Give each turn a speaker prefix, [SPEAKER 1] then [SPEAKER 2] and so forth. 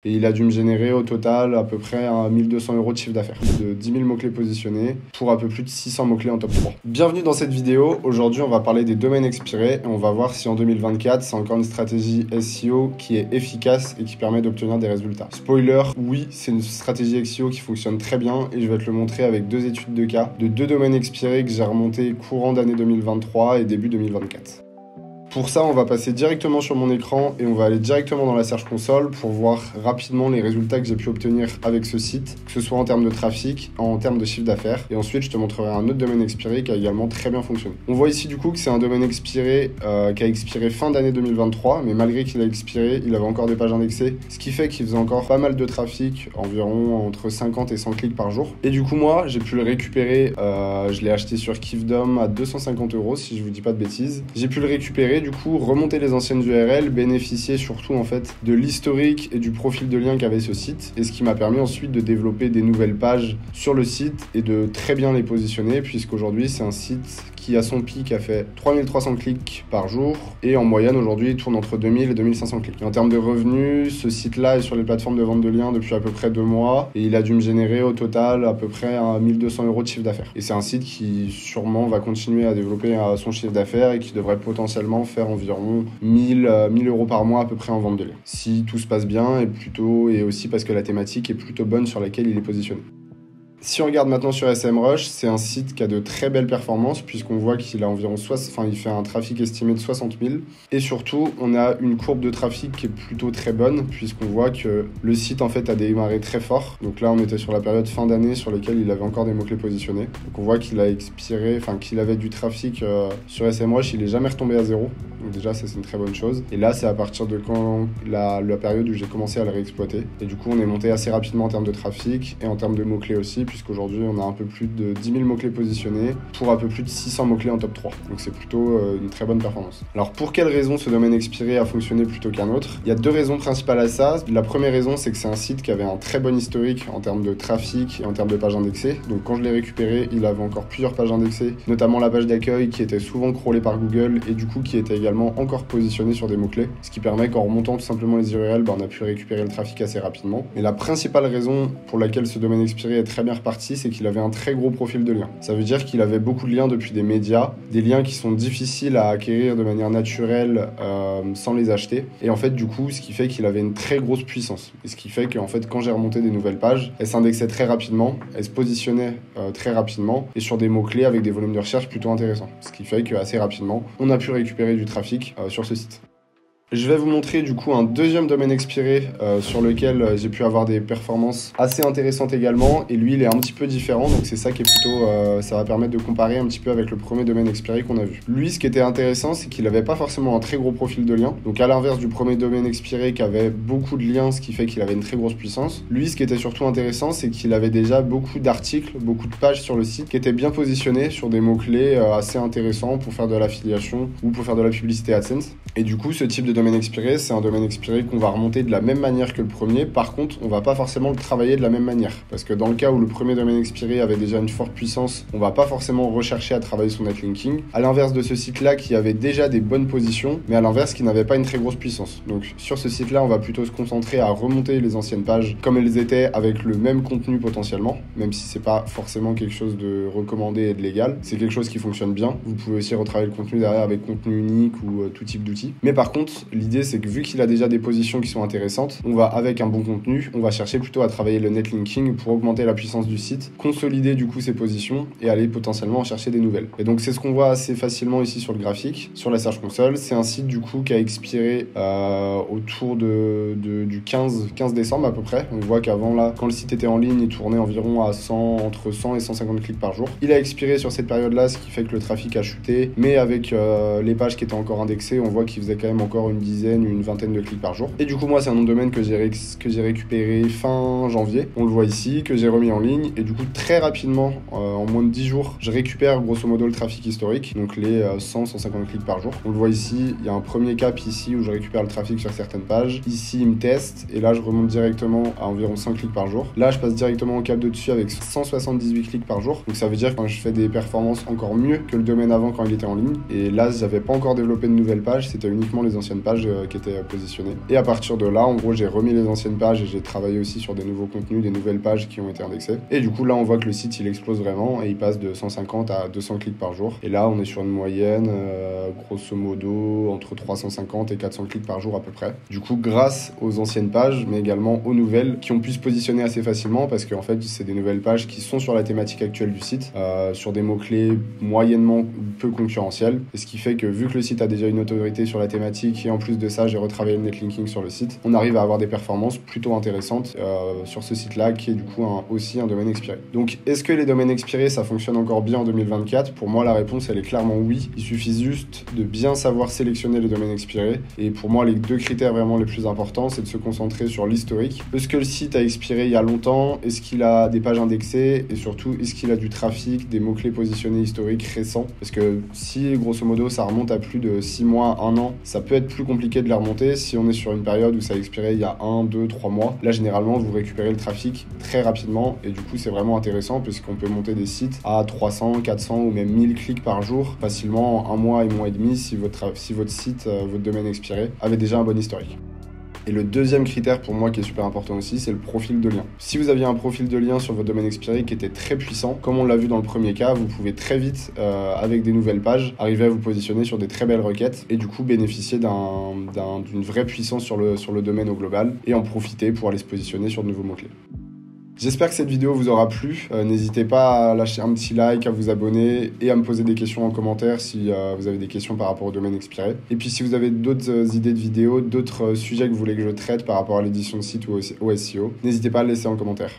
[SPEAKER 1] Et il a dû me générer au total à peu près 1200 € de chiffre d'affaires, de 10 000 mots-clés positionnés pour un peu plus de 600 mots-clés en top 3. Bienvenue dans cette vidéo. Aujourd'hui, on va parler des domaines expirés et on va voir si en 2024, c'est encore une stratégie SEO qui est efficace et qui permet d'obtenir des résultats. Spoiler, oui, c'est une stratégie SEO qui fonctionne très bien et je vais te le montrer avec deux études de cas de deux domaines expirés que j'ai remontés courant d'année 2023 et début 2024. Pour ça, on va passer directement sur mon écran et on va aller directement dans la Search Console pour voir rapidement les résultats que j'ai pu obtenir avec ce site, que ce soit en termes de trafic, en termes de chiffre d'affaires. Et ensuite, je te montrerai un autre domaine expiré qui a également très bien fonctionné. On voit ici du coup que c'est un domaine expiré qui a expiré fin d'année 2023, mais malgré qu'il a expiré, il avait encore des pages indexées, ce qui fait qu'il faisait encore pas mal de trafic, environ entre 50 et 100 clics par jour. Et du coup, moi, j'ai pu le récupérer, je l'ai acheté sur Kifdom à 250 € si je vous dis pas de bêtises. J'ai pu le récupérer du coup, remonter les anciennes URL, bénéficier surtout en fait de l'historique et du profil de lien qu'avait ce site, et ce qui m'a permis ensuite de développer des nouvelles pages sur le site et de très bien les positionner, puisqu'aujourd'hui c'est un site qui à son pic a fait 3300 clics par jour et en moyenne aujourd'hui il tourne entre 2000 et 2500 clics. Et en termes de revenus, ce site-là est sur les plateformes de vente de liens depuis à peu près 2 mois et il a dû me générer au total à peu près 1200 € de chiffre d'affaires. Et c'est un site qui sûrement va continuer à développer son chiffre d'affaires et qui devrait potentiellement faire environ 1000 € par mois à peu près en vente de liens. Si tout se passe bien et aussi parce que la thématique est plutôt bonne sur laquelle il est positionné. Si on regarde maintenant sur SEMrush, c'est un site qui a de très belles performances puisqu'on voit qu'il a environ il fait un trafic estimé de 60 000 et surtout on a une courbe de trafic qui est plutôt très bonne puisqu'on voit que le site en fait a démarré très fort. Donc là on était sur la période fin d'année sur laquelle il avait encore des mots-clés positionnés. Donc on voit qu'il a expiré, qu'il avait du trafic sur SEMrush, il est jamais retombé à zéro. Donc déjà ça c'est une très bonne chose. Et là c'est à partir de quand la période où j'ai commencé à le réexploiter. Et du coup on est monté assez rapidement en termes de trafic et en termes de mots-clés aussi, puisqu'aujourd'hui on a un peu plus de 10 000 mots-clés positionnés pour un peu plus de 600 mots-clés en top 3. Donc c'est plutôt une très bonne performance. Alors pour quelle raison ce domaine expiré a fonctionné plutôt qu'un autre? Il y a deux raisons principales à ça. La première raison c'est que c'est un site qui avait un très bon historique en termes de trafic et en termes de pages indexées. Donc quand je l'ai récupéré, il avait encore plusieurs pages indexées, notamment la page d'accueil qui était souvent crawlée par Google et du coup qui était également encore positionnée sur des mots-clés. Ce qui permet qu'en remontant tout simplement les URL, on a pu récupérer le trafic assez rapidement. Mais la principale raison pour laquelle ce domaine expiré est très bien reparti, c'est qu'il avait un très gros profil de liens. Ça veut dire qu'il avait beaucoup de liens depuis des médias, des liens qui sont difficiles à acquérir de manière naturelle sans les acheter. Et en fait, du coup, ce qui fait qu'il avait une très grosse puissance. Et ce qui fait qu'en fait, quand j'ai remonté des nouvelles pages, elles s'indexaient très rapidement, elles se positionnaient très rapidement et sur des mots-clés avec des volumes de recherche plutôt intéressants. Ce qui fait qu'assez rapidement, on a pu récupérer du trafic sur ce site. Je vais vous montrer du coup un deuxième domaine expiré sur lequel j'ai pu avoir des performances assez intéressantes également, et lui il est un petit peu différent, donc c'est ça qui est plutôt ça va permettre de comparer un petit peu avec le premier domaine expiré qu'on a vu. Lui, ce qui était intéressant, c'est qu'il avait pas forcément un très gros profil de liens, donc à l'inverse du premier domaine expiré qui avait beaucoup de liens, ce qui fait qu'il avait une très grosse puissance. Lui, ce qui était surtout intéressant, c'est qu'il avait déjà beaucoup d'articles, beaucoup de pages sur le site qui étaient bien positionnés sur des mots-clés assez intéressants pour faire de l'affiliation ou pour faire de la publicité AdSense. Et du coup, ce type de domaine expiré, c'est un domaine expiré qu'on va remonter de la même manière que le premier. Par contre, on va pas forcément le travailler de la même manière. Parce que dans le cas où le premier domaine expiré avait déjà une forte puissance, on va pas forcément rechercher à travailler son netlinking. À l'inverse de ce site-là qui avait déjà des bonnes positions, mais à l'inverse qui n'avait pas une très grosse puissance. Donc sur ce site-là, on va plutôt se concentrer à remonter les anciennes pages comme elles étaient avec le même contenu potentiellement, même si c'est pas forcément quelque chose de recommandé et de légal. C'est quelque chose qui fonctionne bien. Vous pouvez aussi retravailler le contenu derrière avec contenu unique ou tout type d'outils. Mais par contre, l'idée c'est que vu qu'il a déjà des positions qui sont intéressantes, on va avec un bon contenu, on va chercher plutôt à travailler le netlinking pour augmenter la puissance du site, consolider du coup ses positions et aller potentiellement en chercher des nouvelles. Et donc c'est ce qu'on voit assez facilement ici sur le graphique, sur la Search Console. C'est un site du coup qui a expiré autour du 15 décembre à peu près. On voit qu'avant là, quand le site était en ligne, il tournait environ à entre 100 et 150 clics par jour. Il a expiré sur cette période-là, ce qui fait que le trafic a chuté, mais avec les pages qui étaient encore indexées, on voit qu'il faisait quand même encore une dizaine, une vingtaine de clics par jour. Et du coup, moi, c'est un nom de domaine que j'ai récupéré fin janvier. On le voit ici, que j'ai remis en ligne. Et du coup, très rapidement, en moins de 10 jours, je récupère grosso modo le trafic historique, donc les 100-150 clics par jour. On le voit ici, il y a un premier cap ici où je récupère le trafic sur certaines pages. Ici, il me teste et là, je remonte directement à environ 100 clics par jour. Là, je passe directement au cap de dessus avec 178 clics par jour. Donc ça veut dire que je fais des performances encore mieux que le domaine avant quand il était en ligne. Et là, j'avais pas encore développé de nouvelles pages, c'était uniquement les anciennes pages. pages qui étaient positionnées. Et à partir de là, en gros, j'ai remis les anciennes pages et j'ai travaillé aussi sur des nouveaux contenus, des nouvelles pages qui ont été indexées. Et du coup, là, on voit que le site, il explose vraiment et il passe de 150 à 200 clics par jour. Et là, on est sur une moyenne, grosso modo, entre 350 et 400 clics par jour à peu près. Du coup, grâce aux anciennes pages, mais également aux nouvelles qui ont pu se positionner assez facilement parce qu'en fait, c'est des nouvelles pages qui sont sur la thématique actuelle du site, sur des mots-clés moyennement peu concurrentiels. Et ce qui fait que vu que le site a déjà une autorité sur la thématique et en plus de ça, j'ai retravaillé le netlinking sur le site, on arrive à avoir des performances plutôt intéressantes sur ce site-là qui est du coup aussi un domaine expiré. Donc, est-ce que les domaines expirés, ça fonctionne encore bien en 2024? Pour moi, la réponse, elle est clairement oui. Il suffit juste de bien savoir sélectionner les domaines expirés. Et pour moi, les deux critères vraiment les plus importants, c'est de se concentrer sur l'historique. Est-ce que le site a expiré il y a longtemps? Est-ce qu'il a des pages indexées? Et surtout, est-ce qu'il a du trafic, des mots-clés positionnés historiques récents? Parce que si, grosso modo, ça remonte à plus de 6 mois, 1 an, ça peut être plus compliqué de les remonter. Si on est sur une période où ça a expiré il y a 1, 2, 3 mois, là, généralement, vous récupérez le trafic très rapidement. Et du coup, c'est vraiment intéressant puisqu'on peut monter des sites à 300, 400 ou même 1000 clics par jour facilement en 1 mois et demi si votre site, votre domaine expiré, avait déjà un bon historique. Et le deuxième critère pour moi qui est super important aussi, c'est le profil de lien. Si vous aviez un profil de lien sur votre domaine expiré qui était très puissant, comme on l'a vu dans le premier cas, vous pouvez très vite, avec des nouvelles pages, arriver à vous positionner sur des très belles requêtes et du coup bénéficier d'une vraie puissance sur le domaine au global et en profiter pour aller se positionner sur de nouveaux mots-clés. J'espère que cette vidéo vous aura plu. N'hésitez pas à lâcher un petit like, à vous abonner et à me poser des questions en commentaire si vous avez des questions par rapport au domaine expiré. Et puis si vous avez d'autres idées de vidéos, d'autres sujets que vous voulez que je traite par rapport à l'édition de site ou au SEO, n'hésitez pas à le laisser en commentaire.